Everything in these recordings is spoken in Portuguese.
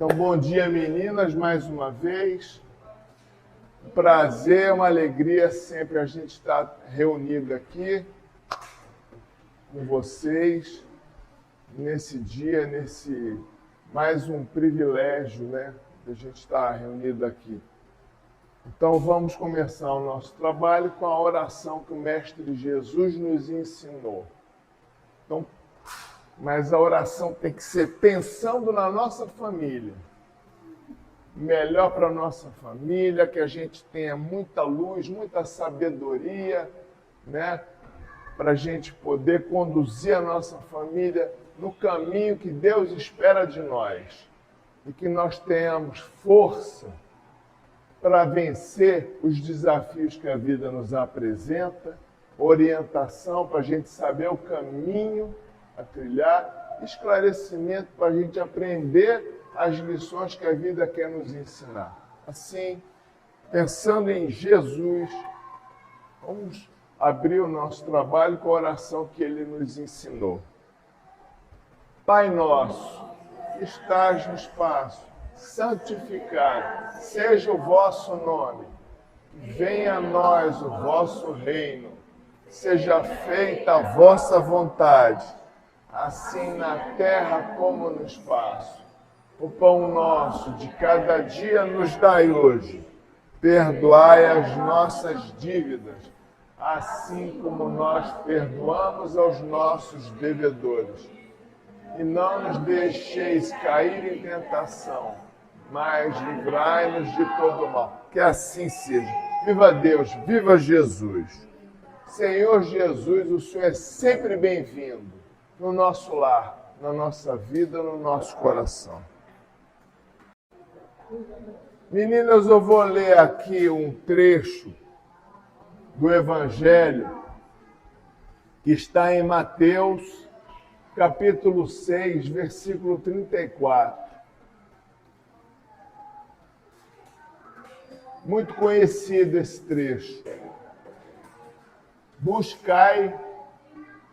Então, bom dia, meninas, mais uma vez. Um prazer, uma alegria sempre a gente estar reunido aqui com vocês nesse dia, nesse mais um privilégio, né, de a gente estar reunido aqui. Então, vamos começar o nosso trabalho com a oração que o Mestre Jesus nos ensinou. Então, mas a oração tem que ser pensando na nossa família. Melhor para a nossa família, que a gente tenha muita luz, muita sabedoria, né? Para a gente poder conduzir a nossa família no caminho que Deus espera de nós. E que nós tenhamos força para vencer os desafios que a vida nos apresenta, orientação para a gente saber o caminho a trilhar, esclarecimento para a gente aprender as lições que a vida quer nos ensinar. Assim, pensando em Jesus, vamos abrir o nosso trabalho com a oração que ele nos ensinou. Pai nosso, que estás no espaço, santificado seja o vosso nome. Venha a nós o vosso reino. Seja feita a vossa vontade, assim na terra como no espaço. O pão nosso de cada dia nos dai hoje. Perdoai as nossas dívidas, assim como nós perdoamos aos nossos devedores. E não nos deixeis cair em tentação, mas livrai-nos de todo mal. Que assim seja. Viva Deus, viva Jesus. Senhor Jesus, o Senhor é sempre bem-vindo no nosso lar, na nossa vida, no nosso coração. Meninas, eu vou ler aqui um trecho do Evangelho que está em Mateus, capítulo 6, versículo 34. Muito conhecido esse trecho. Buscai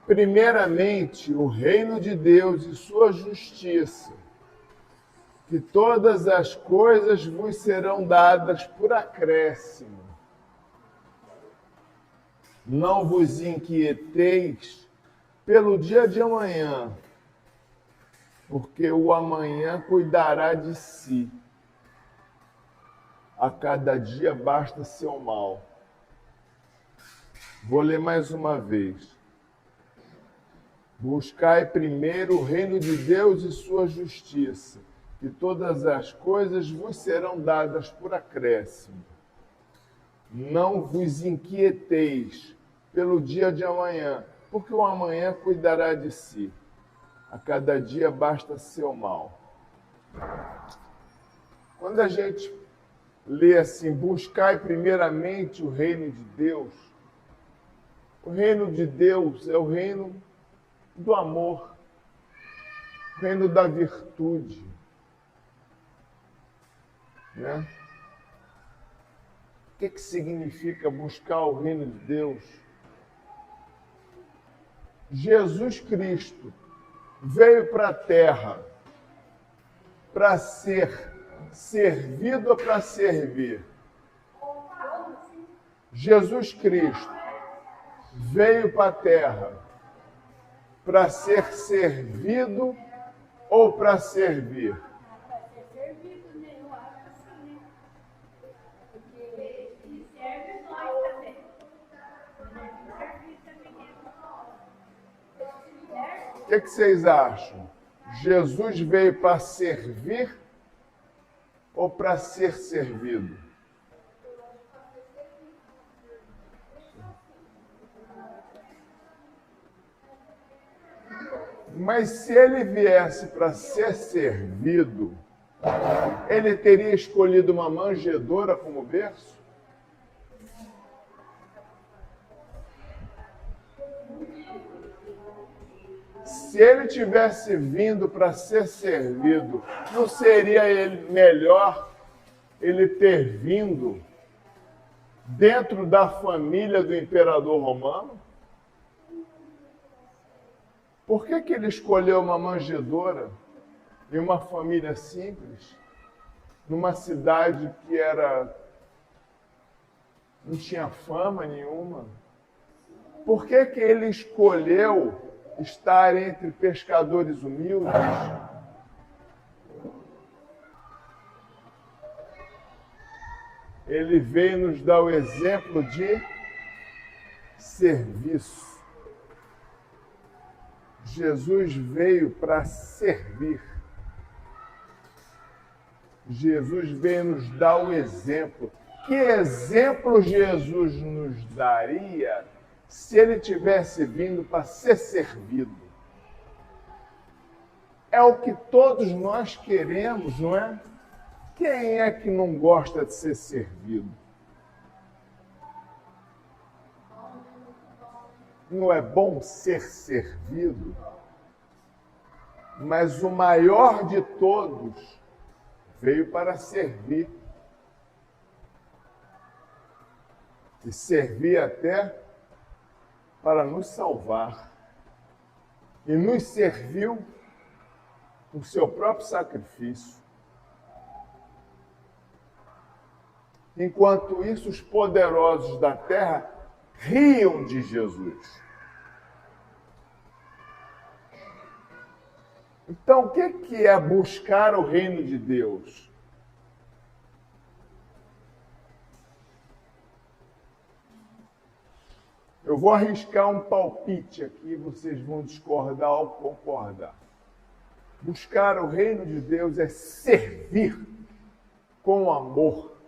primeiramente o reino de Deus e sua justiça, que todas as coisas vos serão dadas por acréscimo. Não vos inquieteis pelo dia de amanhã, porque o amanhã cuidará de si. A cada dia basta seu mal. Vou ler mais uma vez. Buscai primeiro o reino de Deus e sua justiça, que todas as coisas vos serão dadas por acréscimo. Não vos inquieteis pelo dia de amanhã, porque o amanhã cuidará de si. A cada dia basta seu mal. Quando a gente lê assim, buscai primeiramente o reino de Deus, o reino de Deus é o reino do amor, o reino da virtude, né? O que significa buscar o reino de Deus? Jesus Cristo veio para a terra para ser servido ou para servir? Jesus Cristo veio para a terra para ser servido ou para servir? O que vocês acham? Jesus veio para servir ou para ser servido? Mas se ele viesse para ser servido, ele teria escolhido uma manjedoura como berço? Se ele tivesse vindo para ser servido, não seria melhor ele ter vindo dentro da família do imperador romano? Por que ele escolheu uma manjedoura? em uma família simples, numa cidade que não tinha fama nenhuma. Por que que ele escolheu estar entre pescadores humildes? Ele veio nos dar o exemplo de serviço. Jesus veio para servir. Jesus veio nos dar o exemplo. Que exemplo Jesus nos daria se ele tivesse vindo para ser servido? É o que todos nós queremos, não é? Quem é que não gosta de ser servido? Não é bom ser servido? Mas o maior de todos veio para servir. E servir até para nos salvar. E nos serviu com seu próprio sacrifício. Enquanto isso, os poderosos da terra riam de Jesus. Então, o que é buscar o reino de Deus? Eu vou arriscar um palpite aqui, vocês vão discordar ou concordar. Buscar o reino de Deus é servir com amor.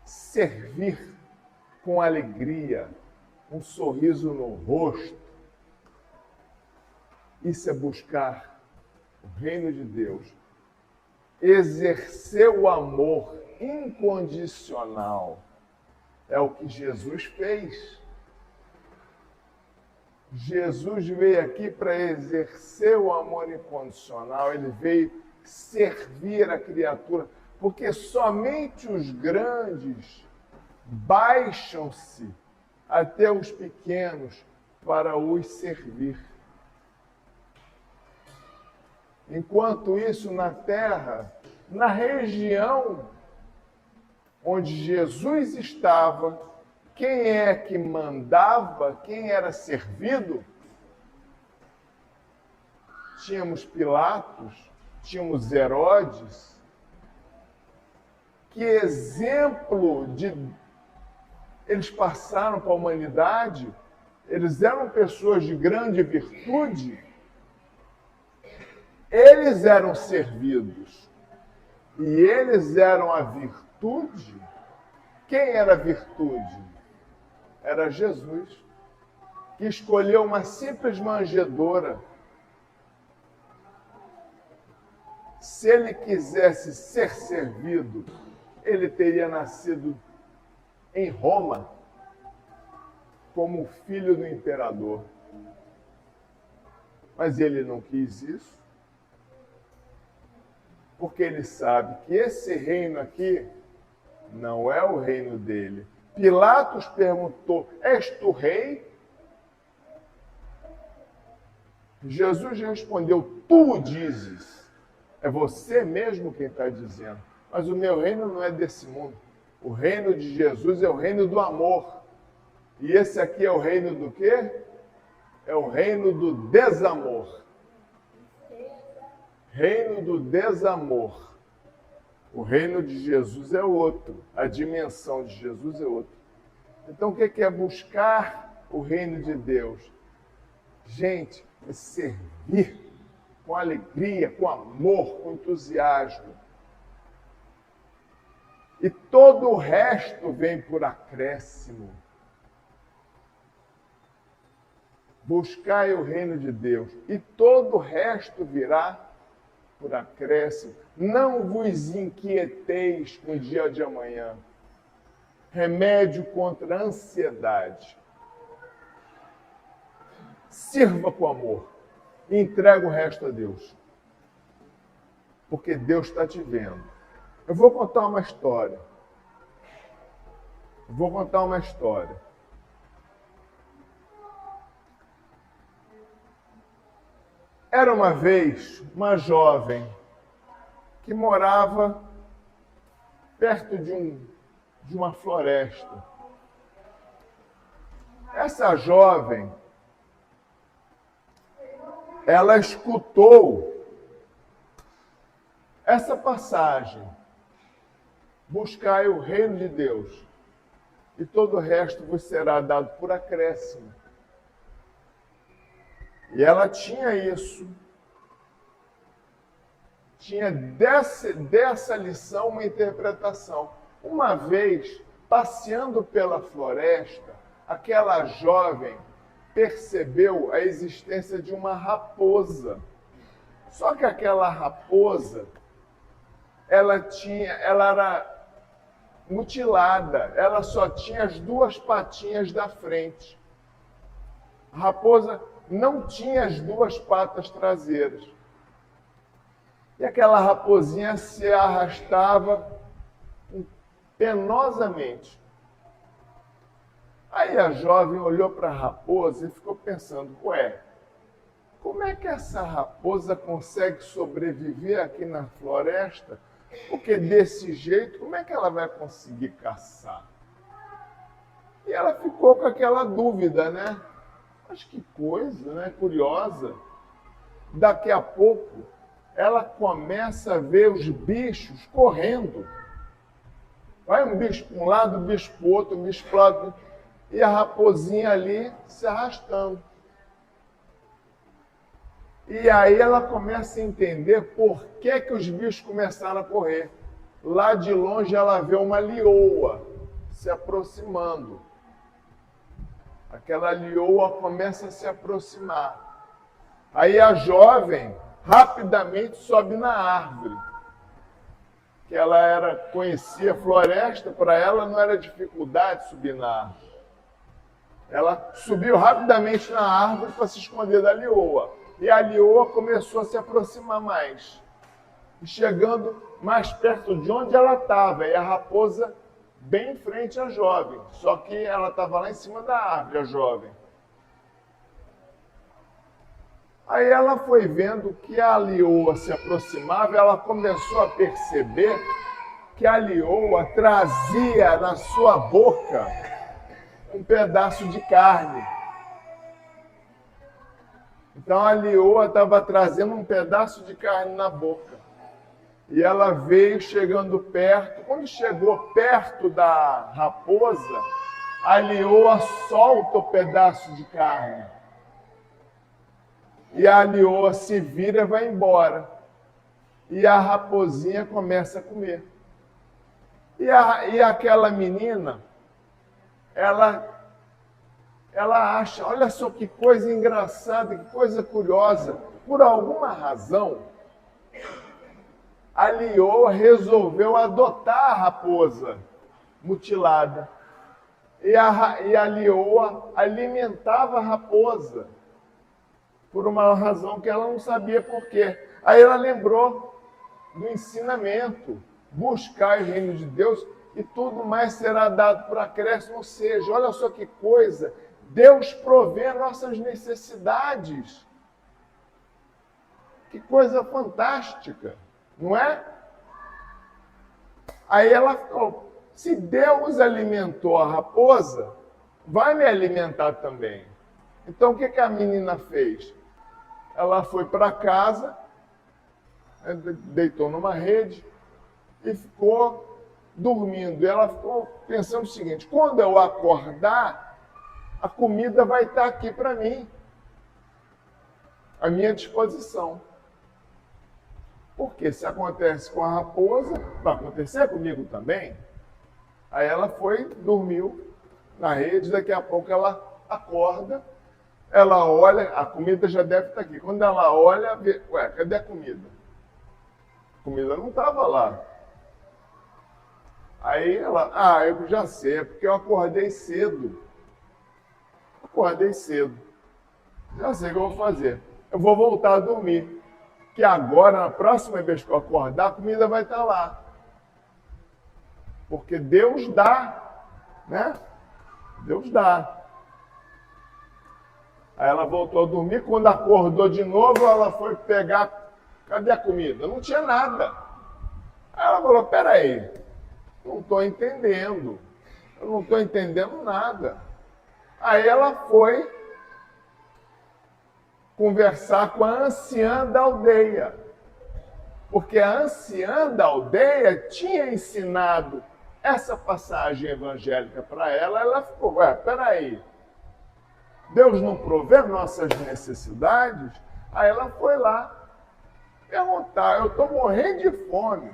Servir com alegria, um sorriso no rosto. Isso é buscar o reino de Deus. Exercer o amor incondicional. É o que Jesus fez. Jesus veio aqui para exercer o amor incondicional. Ele veio servir a criatura. Porque somente os grandes baixam-se até os pequenos para os servir. Enquanto isso, na terra, na região onde Jesus estava, quem é que mandava, quem era servido? Tínhamos Pilatos, tínhamos Herodes. Que exemplo eles passaram para a humanidade? Eles eram pessoas de grande virtude. Eles eram servidos. E eles eram a virtude. Quem era a virtude? Era Jesus, que escolheu uma simples manjedoura. Se ele quisesse ser servido, ele teria nascido em Roma como filho do imperador. Mas ele não quis isso, porque ele sabe que esse reino aqui não é o reino dele. Pilatos perguntou: és tu rei? Jesus respondeu: tu o dizes. É você mesmo quem está dizendo. Mas o meu reino não é desse mundo. O reino de Jesus é o reino do amor. E esse aqui é o reino do quê? É o reino do desamor. Reino do desamor. O reino de Jesus é outro. A dimensão de Jesus é outra. Então, o que é buscar o reino de Deus? Gente, é servir com alegria, com amor, com entusiasmo. E todo o resto vem por acréscimo. Buscai o reino de Deus, e todo o resto virá por acréscimo. Não vos inquieteis com o dia de amanhã. Remédio contra a ansiedade. Sirva com amor e entrega o resto a Deus. Porque Deus está te vendo. Eu vou contar uma história. Era uma vez uma jovem que morava perto de uma floresta. Essa jovem, ela escutou essa passagem: buscai o reino de Deus, e todo o resto vos será dado por acréscimo. E ela tinha isso. Tinha dessa lição uma interpretação. Uma vez, passeando pela floresta, aquela jovem percebeu a existência de uma raposa. Só que aquela raposa, ela era mutilada, ela só tinha as duas patinhas da frente. A raposa não tinha as duas patas traseiras. E aquela raposinha se arrastava penosamente. Aí a jovem olhou para a raposa e ficou pensando: ué, como é que essa raposa consegue sobreviver aqui na floresta? Porque desse jeito, como é que ela vai conseguir caçar? E ela ficou com aquela dúvida, né? Mas que coisa, né? Curiosa. Daqui a pouco, ela começa a ver os bichos correndo. Vai um bicho para um lado, um bicho para o outro, um bicho para o outro. E a raposinha ali se arrastando. E aí ela começa a entender por que os bichos começaram a correr. Lá de longe ela vê uma leoa se aproximando. Aquela leoa começa a se aproximar. Aí a jovem rapidamente sobe na árvore. Que ela conhecia a floresta, para ela não era dificuldade subir na árvore. Ela subiu rapidamente na árvore para se esconder da leoa. E a leoa começou a se aproximar mais. E chegando mais perto de onde ela estava. E a raposa bem em frente à jovem. Só que ela estava lá em cima da árvore, a jovem. Aí ela foi vendo que a leoa se aproximava, ela começou a perceber que a leoa trazia na sua boca um pedaço de carne. Então a leoa estava trazendo um pedaço de carne na boca. E ela veio chegando perto. Quando chegou perto da raposa, a leoa solta o pedaço de carne. E a leoa se vira e vai embora. E a raposinha começa a comer. E aquela menina, ela acha, olha só que coisa engraçada, que coisa curiosa. Por alguma razão, a leoa resolveu adotar a raposa mutilada. E a leoa alimentava a raposa. Por uma razão que ela não sabia por quê. Aí ela lembrou do ensinamento: buscar o reino de Deus e tudo mais será dado por acréscimo. Ou seja, olha só que coisa, Deus provê nossas necessidades. Que coisa fantástica, não é? Aí ela falou: se Deus alimentou a raposa, vai me alimentar também. Então o que a menina fez? Ela foi para casa, deitou numa rede e ficou dormindo. E ela ficou pensando o seguinte: quando eu acordar, a comida vai estar aqui para mim, à minha disposição. Porque se acontece com a raposa, vai acontecer comigo também. Aí ela foi, dormiu na rede, daqui a pouco ela acorda, ela olha, a comida já deve estar aqui. Quando ela olha, vê, ué, cadê a comida? A comida não estava lá. Aí ela, eu já sei, é porque eu acordei cedo. Acordei cedo. Já sei o que eu vou fazer. Eu vou voltar a dormir. Que agora, na próxima vez que eu acordar, a comida vai estar lá. Porque Deus dá, né? Deus dá. Aí ela voltou a dormir, quando acordou de novo, ela foi pegar, cadê a comida? Não tinha nada. Aí ela falou, peraí, não estou entendendo, eu não estou entendendo nada. Aí ela foi conversar com a anciã da aldeia, porque a anciã da aldeia tinha ensinado essa passagem evangélica para ela. Ela ficou, peraí, Deus não provê nossas necessidades? Aí ela foi lá perguntar, eu estou morrendo de fome.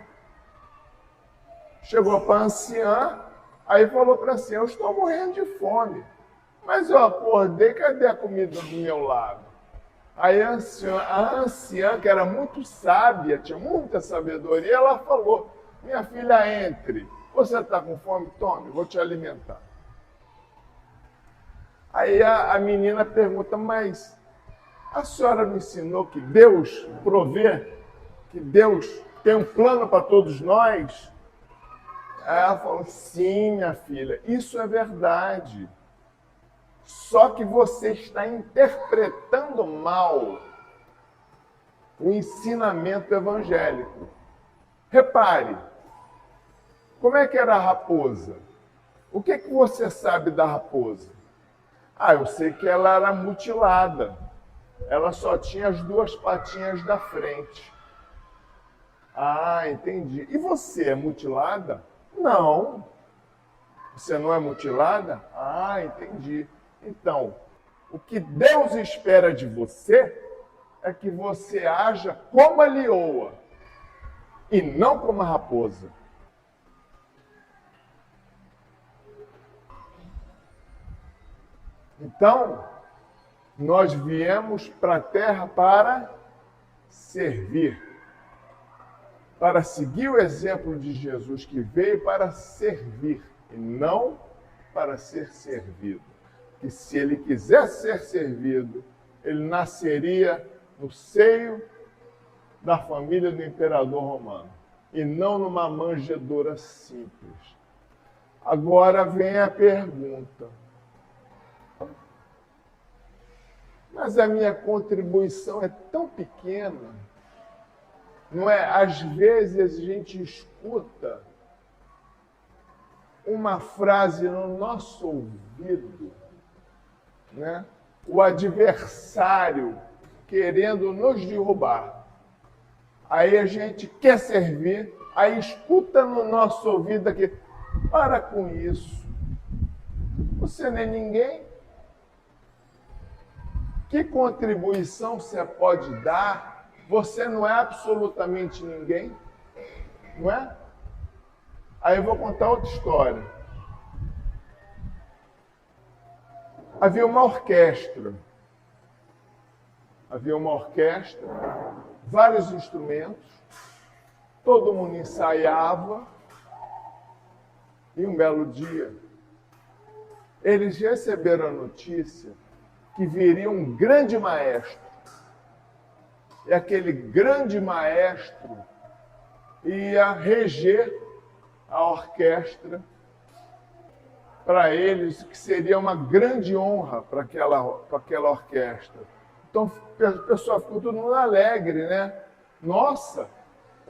Chegou para a anciã, aí falou para a anciã, eu estou morrendo de fome, mas eu acordei, cadê a comida do meu lado? Aí a anciã, que era muito sábia, tinha muita sabedoria, ela falou, minha filha, entre, você está com fome? Tome, vou te alimentar. Aí a menina pergunta, mas a senhora me ensinou que Deus provê, que Deus tem um plano para todos nós? Aí ela falou, sim, minha filha, isso é verdade. Só que você está interpretando mal o ensinamento evangélico. Repare, como é que era a raposa? O que você sabe da raposa? Eu sei que ela era mutilada. Ela só tinha as duas patinhas da frente. Entendi. E você é mutilada? Não. Você não é mutilada? Entendi. Então, o que Deus espera de você é que você haja como a leoa e não como a raposa. Então, nós viemos para a terra para servir, para seguir o exemplo de Jesus, que veio para servir e não para ser servido. Que se ele quisesse ser servido, ele nasceria no seio da família do imperador romano e não numa manjedoura simples. Agora vem a pergunta, mas a minha contribuição é tão pequena, não é? Às vezes a gente escuta uma frase no nosso ouvido, né? O adversário querendo nos derrubar. Aí a gente quer servir, aí escuta no nosso ouvido aqui, para com isso, você não é ninguém. Que contribuição você pode dar? Você não é absolutamente ninguém, não é? Aí eu vou contar outra história. Havia uma orquestra, vários instrumentos, todo mundo ensaiava, e um belo dia, eles receberam a notícia que viria um grande maestro, e aquele grande maestro ia reger a orquestra. Para eles, que seria uma grande honra para aquela orquestra. Então, o pessoal ficou todo mundo alegre, né? Nossa,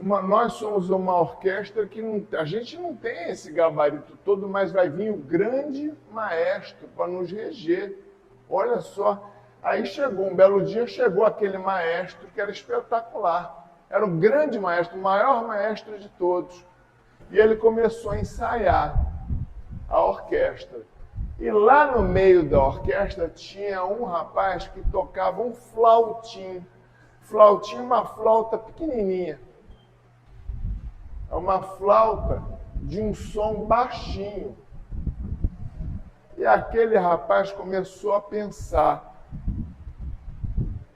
nós somos uma orquestra que a gente não tem esse gabarito todo, mas vai vir o grande maestro para nos reger. Olha só, aí um belo dia chegou aquele maestro que era espetacular. Era o grande maestro, o maior maestro de todos. E ele começou a ensaiar a orquestra. E lá no meio da orquestra tinha um rapaz que tocava um flautim. Flautim, uma flauta pequenininha. É uma flauta de um som baixinho. E aquele rapaz começou a pensar.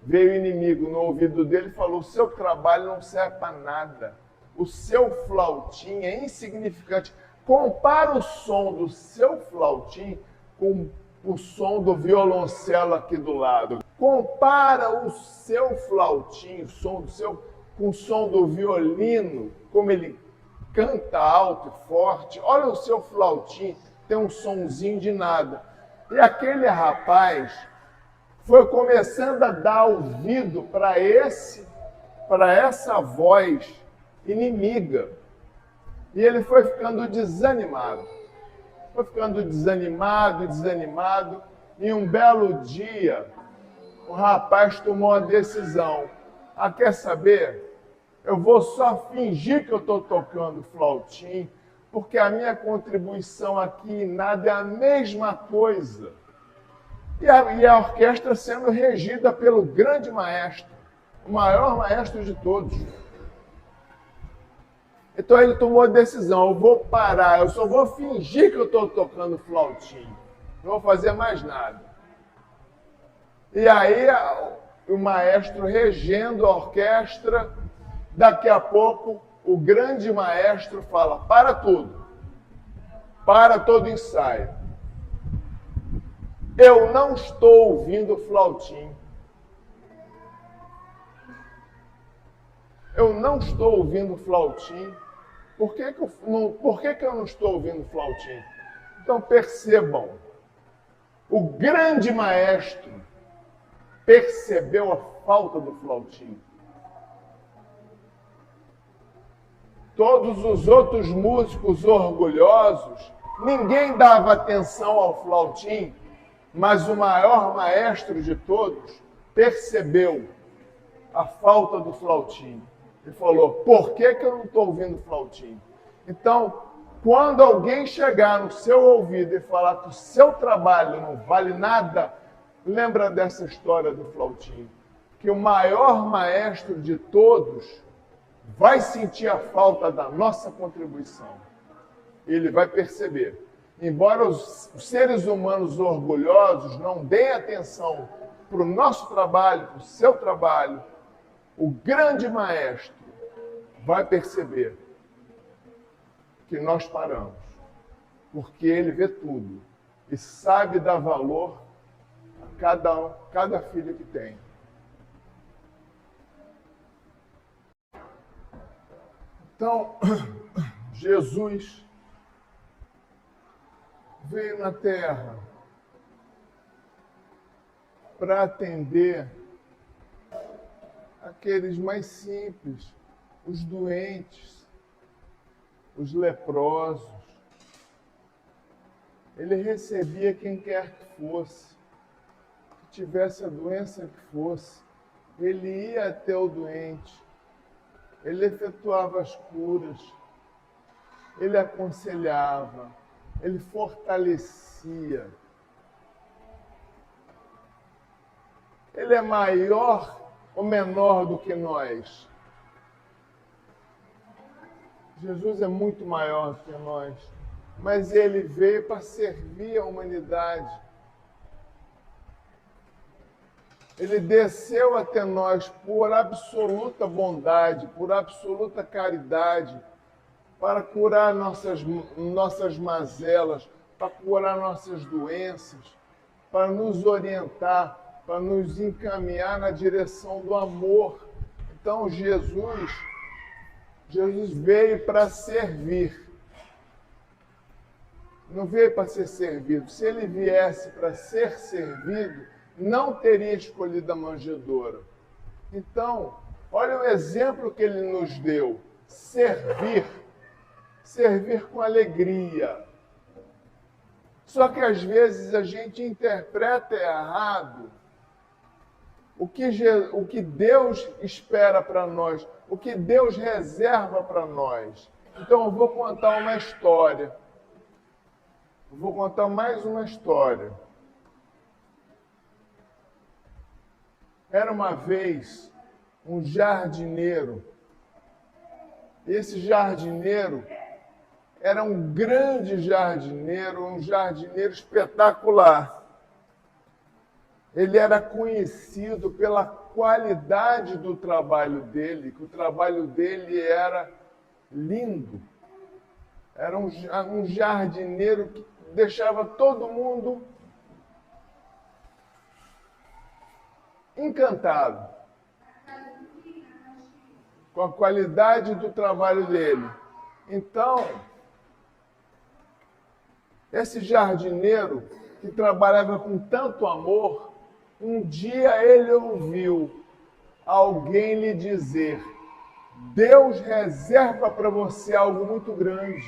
Veio o inimigo no ouvido dele e falou, o seu trabalho não serve para nada. O seu flautim é insignificante. Compara o som do seu flautim com o som do violoncelo aqui do lado. Compara o seu flautim, o som do seu, com o som do violino, como ele canta alto e forte. Olha o seu flautim, tem um sonzinho de nada. E aquele rapaz foi começando a dar ouvido para essa voz inimiga. E ele foi ficando desanimado. Foi ficando desanimado. E um belo dia, o rapaz tomou uma decisão. Ah, quer saber? Eu vou só fingir que eu estou tocando flautim, porque a minha contribuição aqui em nada é a mesma coisa. E a orquestra sendo regida pelo grande maestro, o maior maestro de todos. Então ele tomou a decisão, eu vou parar, eu só vou fingir que eu estou tocando flautim. Não vou fazer mais nada. E aí o maestro regendo a orquestra, daqui a pouco o grande maestro fala, para tudo. Para todo ensaio. Eu não estou ouvindo flautim. Eu não estou ouvindo flautim. Por que que eu não estou ouvindo flautim? Então percebam, o grande maestro percebeu a falta do flautim. Todos os outros músicos orgulhosos, ninguém dava atenção ao flautim, mas o maior maestro de todos percebeu a falta do flautim. E falou, por que eu não estou ouvindo flautim? Então, quando alguém chegar no seu ouvido e falar que o seu trabalho não vale nada, lembra dessa história do flautim. Que o maior maestro de todos vai sentir a falta da nossa contribuição. Ele vai perceber. Embora os seres humanos orgulhosos não deem atenção para o nosso trabalho, para o seu trabalho, o grande maestro vai perceber que nós paramos, porque ele vê tudo e sabe dar valor a cada filho que tem. Então, Jesus veio na Terra para atender aqueles mais simples, os doentes, os leprosos. Ele recebia quem quer que fosse, que tivesse a doença que fosse. Ele ia até o doente, ele efetuava as curas, ele aconselhava, ele fortalecia. Ele é maior ou menor do que nós? Jesus é muito maior do que nós, mas ele veio para servir a humanidade. Ele desceu até nós por absoluta bondade, por absoluta caridade, para curar nossas mazelas, para curar nossas doenças, para nos orientar, para nos encaminhar na direção do amor. Então Jesus veio para servir. Não veio para ser servido. Se ele viesse para ser servido, não teria escolhido a manjedoura. Então, olha o exemplo que ele nos deu. Servir. Servir com alegria. Só que às vezes a gente interpreta errado o que Deus espera para nós, o que Deus reserva para nós. Então eu vou contar uma história. Eu vou contar mais uma história. Era uma vez um jardineiro. Esse jardineiro era um grande jardineiro, um jardineiro espetacular. Ele era conhecido pela qualidade do trabalho dele, que o trabalho dele era lindo. Era um jardineiro que deixava todo mundo encantado com a qualidade do trabalho dele. Então, esse jardineiro que trabalhava com tanto amor, Um dia ele ouviu alguém lhe dizer: Deus reserva para você algo muito grande.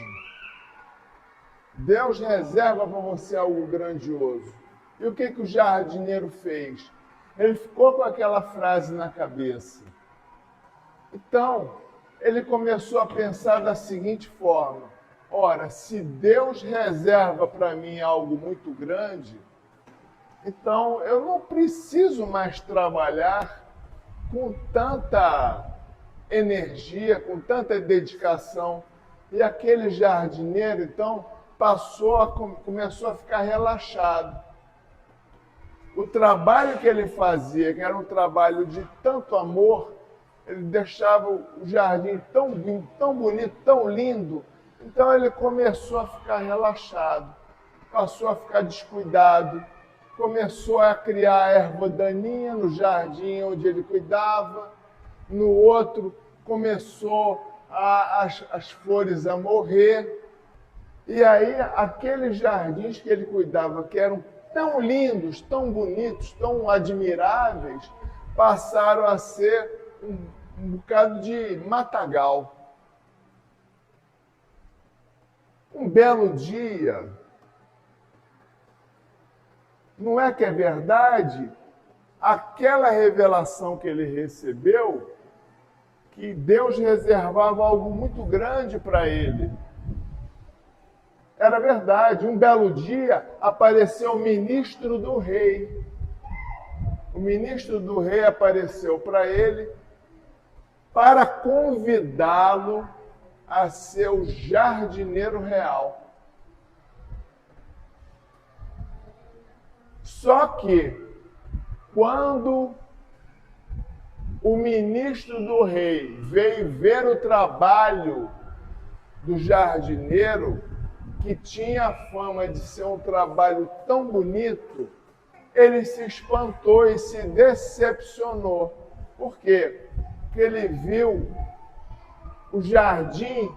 Deus reserva para você algo grandioso. E o que o jardineiro fez? Ele ficou com aquela frase na cabeça. Então, ele começou a pensar da seguinte forma: ora, se Deus reserva para mim algo muito grande, então eu não preciso mais trabalhar com tanta energia, com tanta dedicação. E aquele jardineiro, então, começou a ficar relaxado. O trabalho que ele fazia, que era um trabalho de tanto amor, ele deixava o jardim tão bonito, tão lindo. Então ele começou a ficar relaxado, passou a ficar descuidado, começou a criar erva daninha no jardim onde ele cuidava, no outro começou as flores a morrer. E aí aqueles jardins que ele cuidava, que eram tão lindos, tão bonitos, tão admiráveis, passaram a ser um bocado de matagal. Um belo dia, não é que é verdade? Aquela revelação que ele recebeu, que Deus reservava algo muito grande para ele. Era verdade. Um belo dia apareceu o ministro do rei. O ministro do rei apareceu para ele para convidá-lo a ser o jardineiro real. Só que, quando o ministro do rei veio ver o trabalho do jardineiro, que tinha a fama de ser um trabalho tão bonito, ele se espantou e se decepcionou. Por quê? Porque ele viu o jardim,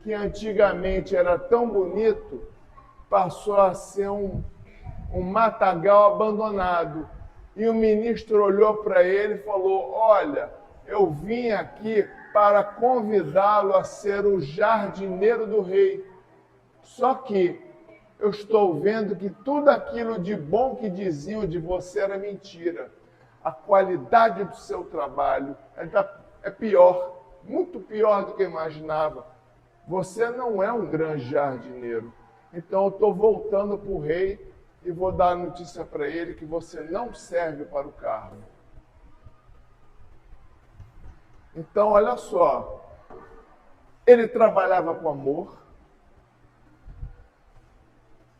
que antigamente era tão bonito, passou a ser um matagal abandonado. E o ministro olhou para ele e falou: olha, eu vim aqui para convidá-lo a ser o jardineiro do rei. Só que eu estou vendo que tudo aquilo de bom que diziam de você era mentira. A qualidade do seu trabalho é pior, muito pior do que eu imaginava. Você não é um grande jardineiro. Então eu estou voltando para o rei e vou dar a notícia para ele que você não serve para o cargo. Então, olha só, ele trabalhava com amor,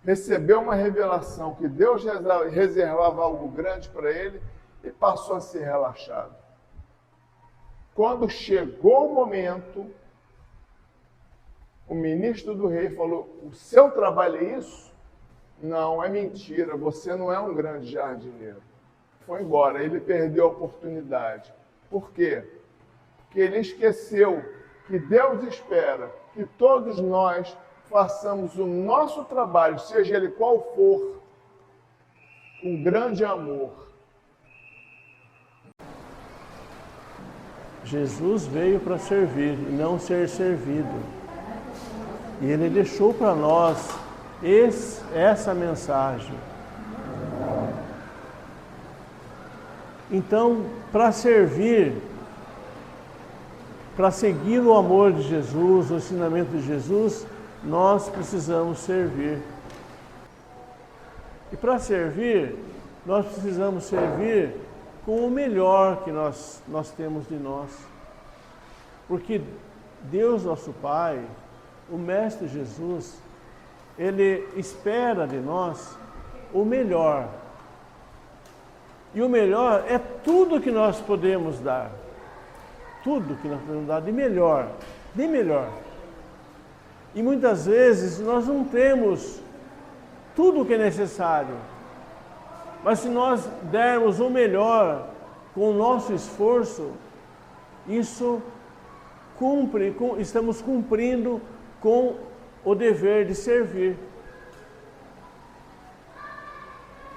recebeu uma revelação que Deus reservava algo grande para ele e passou a ser relaxado. Quando chegou o momento, o ministro do rei falou: o seu trabalho é isso? Não, é mentira, você não é um grande jardineiro. Foi embora, ele perdeu a oportunidade. Por quê? Porque ele esqueceu que Deus espera que todos nós façamos o nosso trabalho, seja ele qual for, com grande amor. Jesus veio para servir e não ser servido. E ele deixou para nós essa mensagem. Então, para servir, para seguir o amor de Jesus, o ensinamento de Jesus, nós precisamos servir. E para servir, nós precisamos servir com o melhor que nós temos de nós. Porque Deus, nosso Pai, o Mestre Jesus, Ele espera de nós o melhor. E o melhor é tudo que nós podemos dar. Tudo que nós podemos dar de melhor. De melhor. E muitas vezes nós não temos tudo o que é necessário. Mas se nós dermos o melhor com o nosso esforço, isso estamos cumprindo com o dever de servir.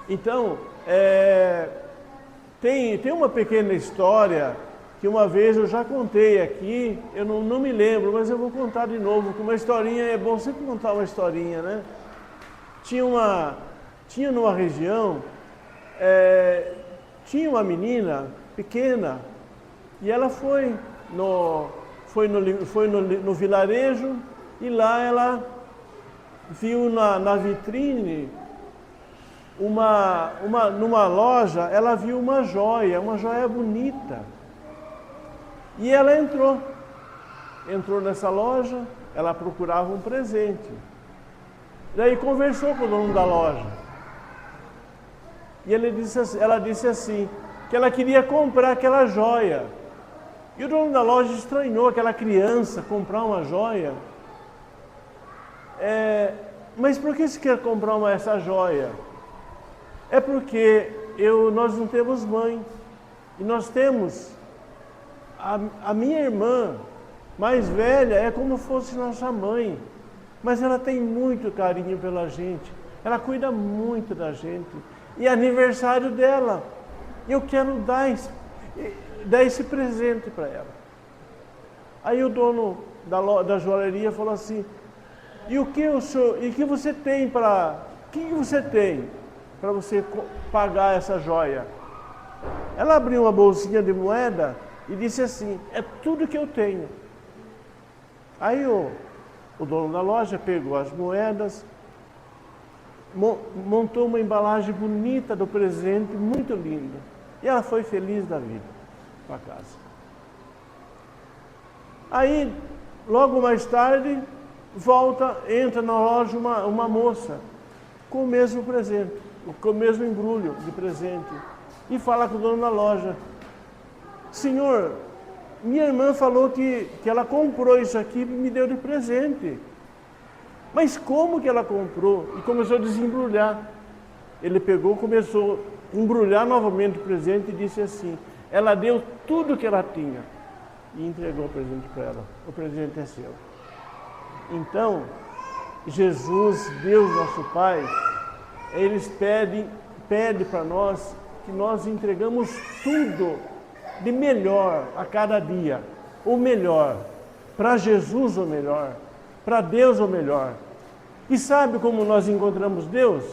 Então, Tem uma pequena história que uma vez eu já contei aqui, eu não me lembro, mas eu vou contar de novo, que uma historinha, é bom sempre contar uma historinha, né? Tinha numa região, tinha uma menina pequena, e ela foi no vilarejo, e lá ela viu na vitrine, numa loja, ela viu uma joia bonita. E ela entrou nessa loja, ela procurava um presente. Daí conversou com o dono da loja. E ela disse assim, que ela queria comprar aquela joia. E o dono da loja estranhou aquela criança comprar uma joia. Mas por que você quer comprar essa joia? É porque nós não temos mãe. E nós temos... A minha irmã mais velha é como fosse nossa mãe. Mas ela tem muito carinho pela gente. Ela cuida muito da gente. E é aniversário dela. Eu quero dar esse presente para ela. Aí o dono da joalheria falou assim, o que você tem para você pagar essa joia? Ela abriu uma bolsinha de moeda e disse assim, é tudo que eu tenho. Aí o dono da loja pegou as moedas, montou uma embalagem bonita do presente, muito linda. E ela foi feliz da vida para casa. Aí, logo mais tarde, entra na loja uma moça com o mesmo presente, com o mesmo embrulho de presente. E fala com o dono da loja, senhor, minha irmã falou que ela comprou isso aqui e me deu de presente. Mas como que ela comprou? E começou a desembrulhar. Ele pegou, começou a embrulhar novamente o presente e disse assim, ela deu tudo que ela tinha e entregou o presente para ela. O presente é seu. Então, Jesus, Deus nosso Pai, eles pede para nós que nós entregamos tudo de melhor a cada dia. O melhor. Para Jesus o melhor. Para Deus o melhor. E sabe como nós encontramos Deus?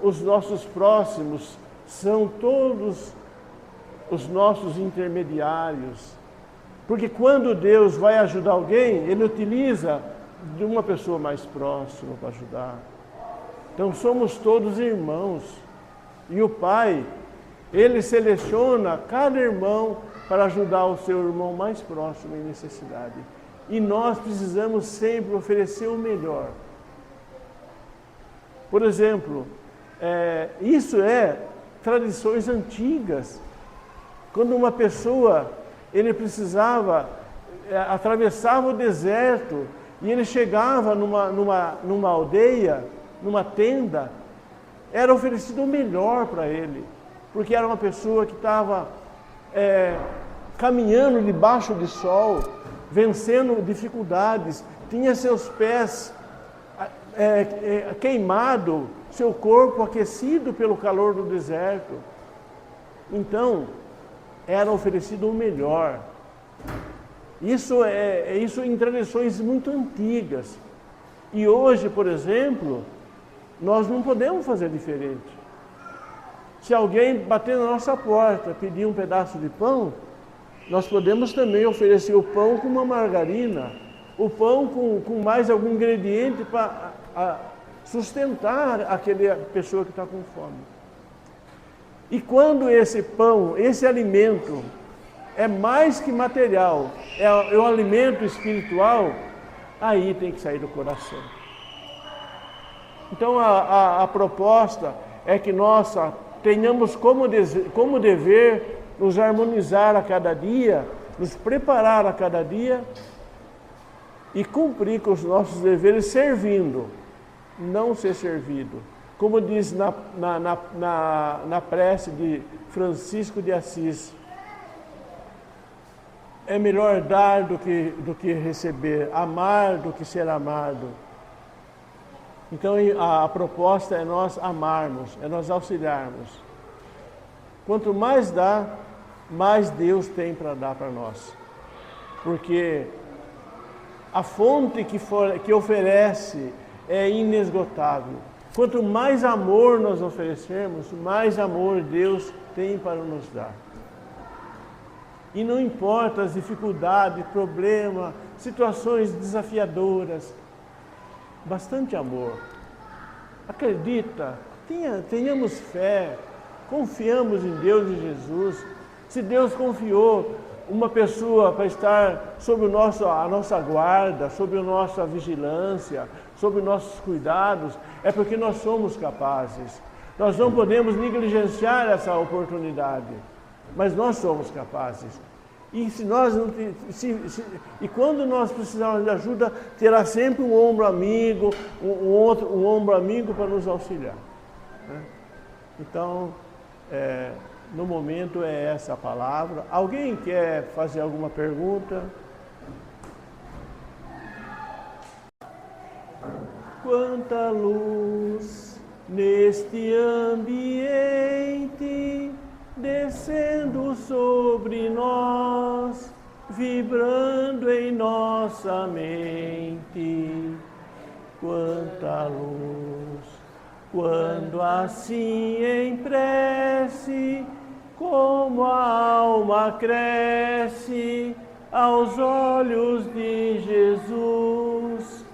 Os nossos próximos são todos os nossos intermediários. Porque quando Deus vai ajudar alguém, Ele utiliza de uma pessoa mais próxima para ajudar. Então somos todos irmãos. E o Pai, Ele seleciona cada irmão para ajudar o seu irmão mais próximo em necessidade. E nós precisamos sempre oferecer o melhor. Por exemplo, isso é tradições antigas. Quando uma pessoa, ele atravessava o deserto e ele chegava numa aldeia, numa tenda, era oferecido o melhor para ele, porque era uma pessoa que estava caminhando debaixo de sol, vencendo dificuldades, tinha seus pés queimado, seu corpo aquecido pelo calor do deserto. Então, era oferecido o melhor. Isso em tradições muito antigas. E hoje, por exemplo, nós não podemos fazer diferente. Se alguém bater na nossa porta, pedir um pedaço de pão, nós podemos também oferecer o pão com uma margarina, o pão com mais algum ingrediente para sustentar aquela pessoa que está com fome. E quando esse pão, esse alimento, é mais que material, é um alimento espiritual, aí tem que sair do coração. Então a proposta é que nós tenhamos como dever nos harmonizar a cada dia, nos preparar a cada dia e cumprir com os nossos deveres servindo, não ser servido. Como diz na prece de Francisco de Assis, é melhor dar do que receber, amar do que ser amado. Então a proposta é nós amarmos, é nós auxiliarmos. Quanto mais dá, mais Deus tem para dar para nós. Porque a fonte que oferece é inesgotável. Quanto mais amor nós oferecermos, mais amor Deus tem para nos dar. E não importa as dificuldades, problemas, situações desafiadoras, bastante amor. Acredita, tenhamos fé, confiamos em Deus e Jesus. Se Deus confiou uma pessoa para estar sob a nossa guarda, sob a nossa vigilância, sob nossos cuidados, é porque nós somos capazes. Nós não podemos negligenciar essa oportunidade, mas nós somos capazes. E e quando nós precisarmos de ajuda, terá sempre um ombro amigo, um ombro amigo para nos auxiliar, né? Então, no momento é essa a palavra. Alguém quer fazer alguma pergunta? Quanta luz neste ambiente, descendo sobre nós, vibrando em nossa mente. Quanta luz, quando assim em prece, como a alma cresce aos olhos de Jesus.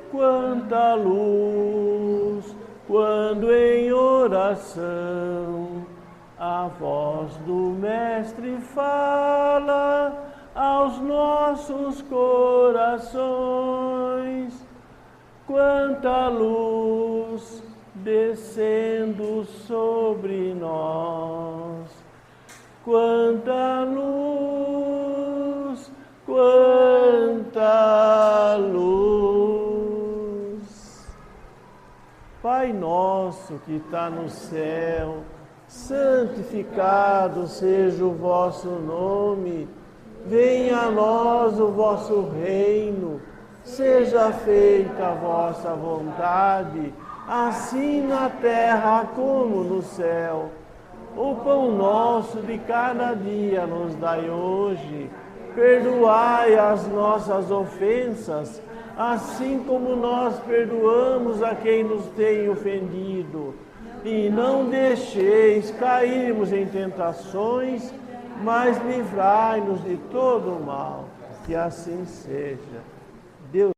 Quanta luz, quando em oração a voz do Mestre fala aos nossos corações. Quanta luz descendo sobre nós. Quanta luz, quanta luz. Pai nosso que está no céu, santificado seja o vosso nome. Venha a nós o vosso reino. Seja feita a vossa vontade, assim na terra como no céu. O pão nosso de cada dia nos dai hoje. Perdoai as nossas ofensas, assim como nós perdoamos a quem nos tem ofendido. E não deixeis cairmos em tentações, mas livrai-nos de todo o mal. Que assim seja. Deus